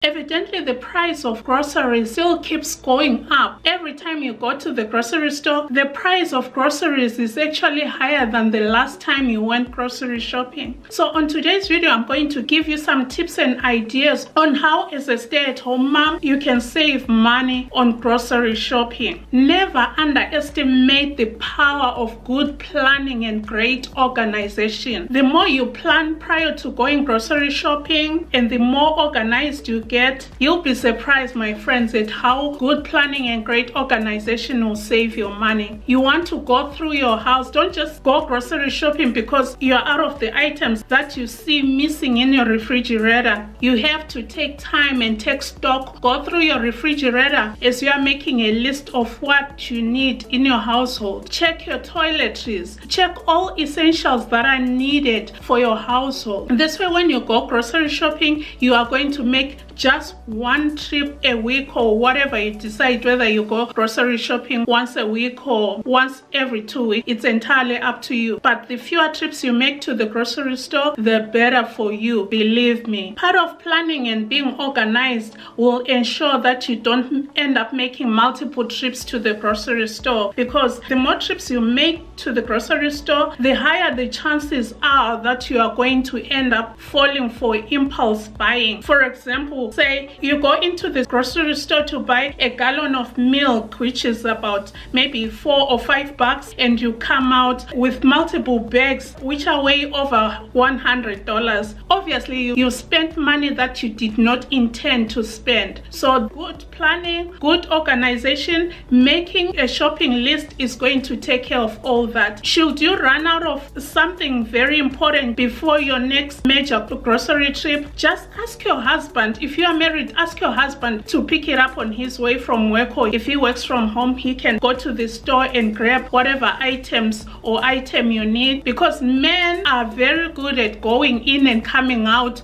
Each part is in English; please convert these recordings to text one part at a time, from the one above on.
Evidently, the price of groceries still keeps going up. Every time you go to the grocery store, the price of groceries is actually higher than the last time you went grocery shopping. So on today's video, I'm going to give you some tips and ideas on how, as a stay-at-home mom, you can save money on grocery shopping. Never underestimate the power of good planning and great organization. The more you plan prior to going grocery shopping and the more organized you get, you'll be surprised, my friends, at how good planning and great organization will save your money. You want to go through your house. Don't just go grocery shopping because you're out of the items that you see missing in your refrigerator. You have to take time and take stock. Go through your refrigerator as you are making a list of what you need in your household. Check your toiletries. Check all essentials that are needed for your household. This way, when you go grocery shopping, you are going to make just one trip a week or whatever you decide, whether you go grocery shopping once a week or once every 2 weeks. It's entirely up to you. But the fewer trips you make to the grocery store, the better for you. Believe me. Part of planning and being organized will ensure that you don't end up making multiple trips to the grocery store, because the more trips you make to the grocery store, the higher the chances are that you are going to end up falling for impulse buying. For example, say you go into the grocery store to buy a gallon of milk, which is about maybe $4 or $5, and you come out with multiple bags which are way over $100. Obviously, you spent money that you did not intend to spend. So good planning, good organization, making a shopping list is going to take care of all that. Should you run out of something very important before your next major grocery trip, just ask your husband. If you are married, ask your husband to pick it up on his way from work, or if he works from home, he can go to the store and grab whatever items or item you need, because men are very good at going in and coming out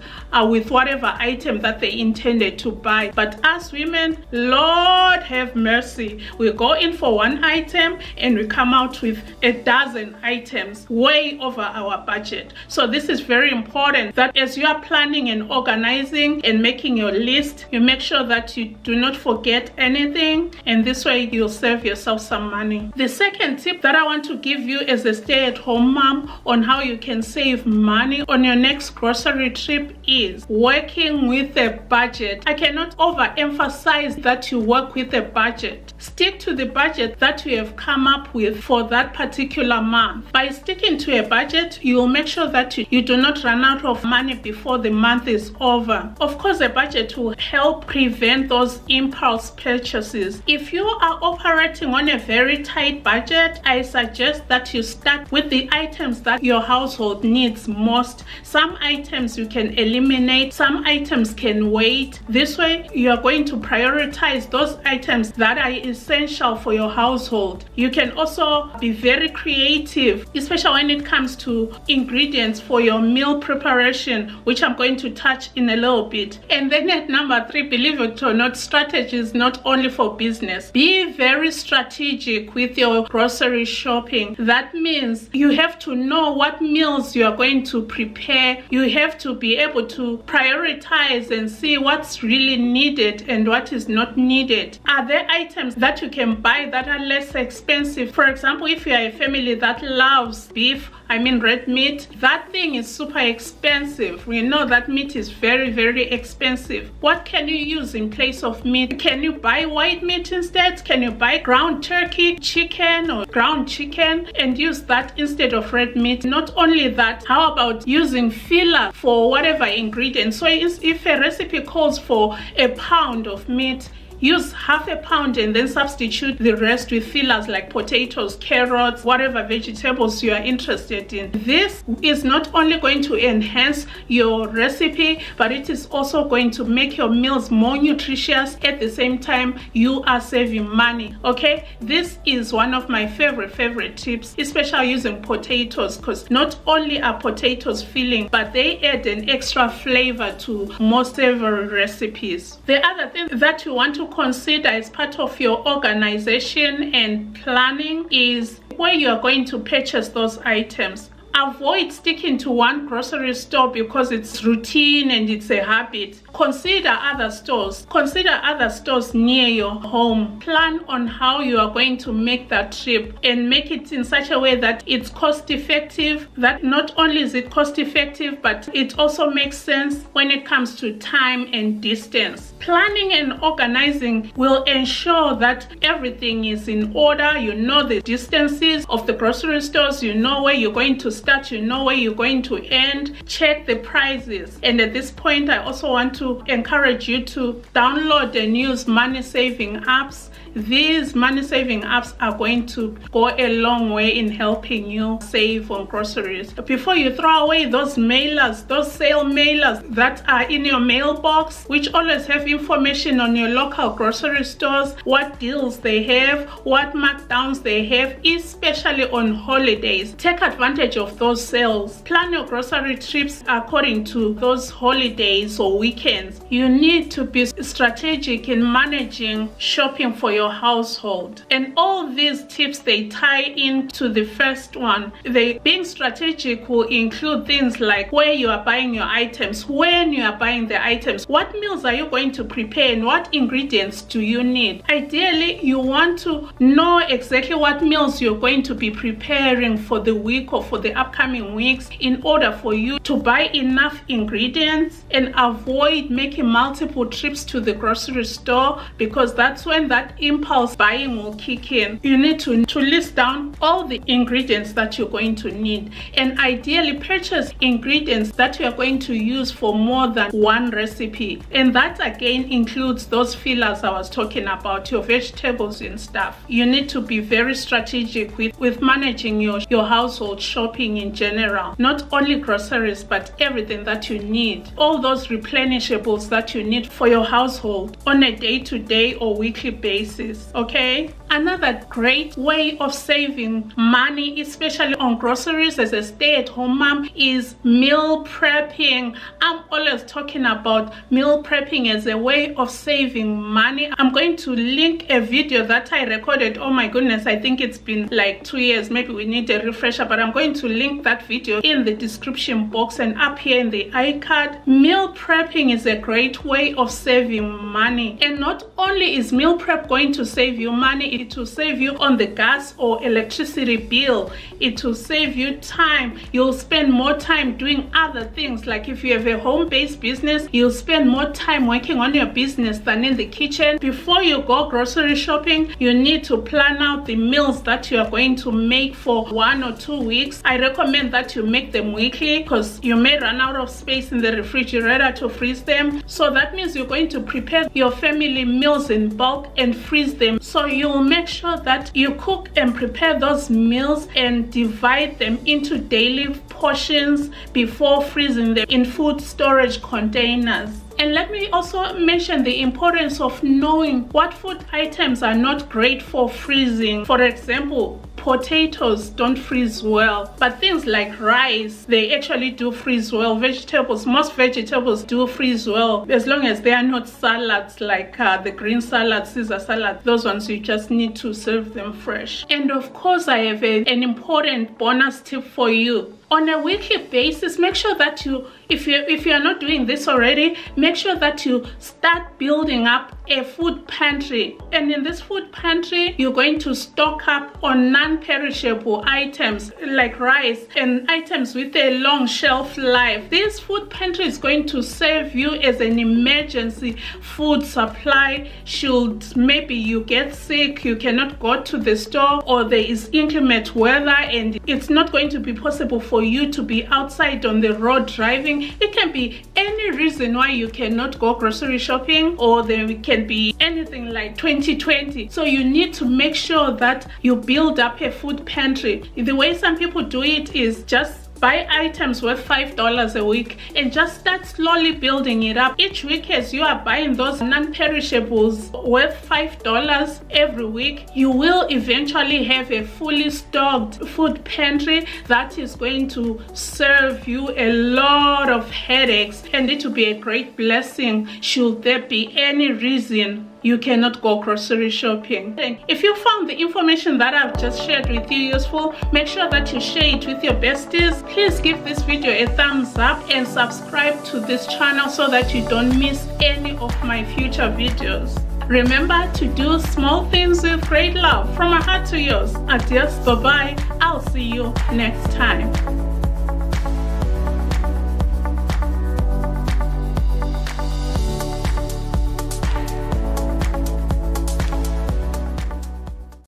with whatever item that they intended to buy. But us women, Lord have mercy, we go in for one item and we come out with a dozen items way over our budget. So this is very important, that as you are planning and organizing and making your list, you make sure that you do not forget anything, and this way you'll save yourself some money. The second tip that I want to give you as a stay-at-home mom on how you can save money on your next grocery trip is working with a budget. I cannot overemphasize that you work with a budget. Stick to the budget that you have come up with for that particular month. By sticking to a budget, you will make sure that you do not run out of money before the month is over. Of course, a budget will help prevent those impulse purchases. If you are operating on a very tight budget, I suggest that you start with the items that your household needs most. Some items you can eliminate, some items can wait. This way, you are going to prioritize those items that are essential for your household. You can also be very creative, especially when it comes to ingredients for your meal preparation, which I'm going to touch in a little bit. And then at number 3, believe it or not, strategy is not only for business. Be very strategic with your grocery shopping. That means you have to know what meals you are going to prepare. You have to be able to prioritize and see what's really needed and what is not needed. Are there items that you can buy that are less expensive? For example, if you are a family that loves beef, red meat, that thing is super expensive. We know that meat is very, very expensive. What can you use in place of meat? Can you buy white meat instead? Can you buy ground turkey, chicken, or ground chicken and use that instead of red meat? Not only that, how about using filler for whatever ingredient? So if a recipe calls for a pound of meat, use half a pound and then substitute the rest with fillers like potatoes, carrots, whatever vegetables you are interested in. This is not only going to enhance your recipe, but it is also going to make your meals more nutritious. At the same time, you are saving money. Okay, this is one of my favorite tips, especially using potatoes, because not only are potatoes filling, but they add an extra flavor to most savory recipes. The other thing that you want to consider as part of your organization and planning is where you are going to purchase those items. Avoid sticking to one grocery store because it's routine and it's a habit. Consider other stores. Consider other stores near your home. Plan on how you are going to make that trip and make it in such a way that it's cost effective. That not only is it cost effective, but it also makes sense when it comes to time and distance. Planning and organizing will ensure that everything is in order. You know the distances of the grocery stores, you know where you're going to start, you know where you're going to end. Check the prices. And at this point, I also want to encourage you to download and use money saving apps. These money saving apps are going to go a long way in helping you save on groceries. Before you throw away those mailers, those sale mailers that are in your mailbox, which always have information on your local grocery stores, what deals they have, what markdowns they have, especially on holidays. Take advantage of those sales. Plan your grocery trips according to those holidays or weekends. You need to be strategic in managing shopping for your household. And all these tips, they tie into the first one. Being strategic will include things like where you are buying your items, when you are buying the items, what meals are you going to prepare, and what ingredients do you need. Ideally, you want to know exactly what meals you're going to be preparing for the week or for the upcoming weeks in order for you to buy enough ingredients and avoid making multiple trips to the grocery store, because that's when that impulse buying will kick in. You need to list down all the ingredients that you're going to need, and ideally purchase ingredients that you are going to use for more than one recipe. And that again includes those fillers I was talking about, your vegetables and stuff. You need to be very strategic with managing your household shopping in general. Not only groceries, but everything that you need. All those replenishables that you need for your household on a day-to-day or weekly basis. Okay? Another great way of saving money, especially on groceries as a stay-at-home mom, is meal prepping. I'm always talking about meal prepping as a way of saving money. I'm going to link a video that I recorded. Oh my goodness, I think it's been like 2 years. Maybe we need a refresher, but I'm going to link that video in the description box and up here in the iCard. Meal prepping is a great way of saving money. And not only is meal prep going to save you money, it will save you on the gas or electricity bill. It will save you time. You'll spend more time doing other things. Like if you have a home-based business, you'll spend more time working on your business than in the kitchen. Before you go grocery shopping, you need to plan out the meals that you are going to make for 1 or 2 weeks. I recommend that you make them weekly because you may run out of space in the refrigerator to freeze them. So that means you're going to prepare your family meals in bulk and freeze them. So you'll make sure that you cook and prepare those meals and divide them into daily portions before freezing them in food storage containers. And let me also mention the importance of knowing what food items are not great for freezing. For example, potatoes don't freeze well, but things like rice, they actually do freeze well. Vegetables, most vegetables do freeze well, as long as they are not salads like the green salad, Caesar salad. Those ones you just need to serve them fresh. And of course, I have an important bonus tip for you. On a weekly basis, make sure that if you are not doing this already, make sure that you start building up a food pantry. And in this food pantry, you're going to stock up on non-perishable items like rice and items with a long shelf life. This food pantry is going to serve you as an emergency food supply should maybe you get sick, you cannot go to the store, or there is inclement weather and it's not going to be possible for you to be outside on the road driving. It can be any reason why you cannot go grocery shopping, or there can be anything like 2020. So you need to make sure that you build up a food pantry. The way some people do it is just buy items worth $5 a week and just start slowly building it up. Each week, as you are buying those non-perishables worth $5 every week, you will eventually have a fully stocked food pantry that is going to serve you a lot of headaches, and it will be a great blessing should there be any reason you cannot go grocery shopping. If you found the information that I've just shared with you useful, make sure that you share it with your besties. Please give this video a thumbs up and subscribe to this channel so that you don't miss any of my future videos. Remember to do small things with great love. From my heart to yours. Adios, bye-bye. I'll see you next time.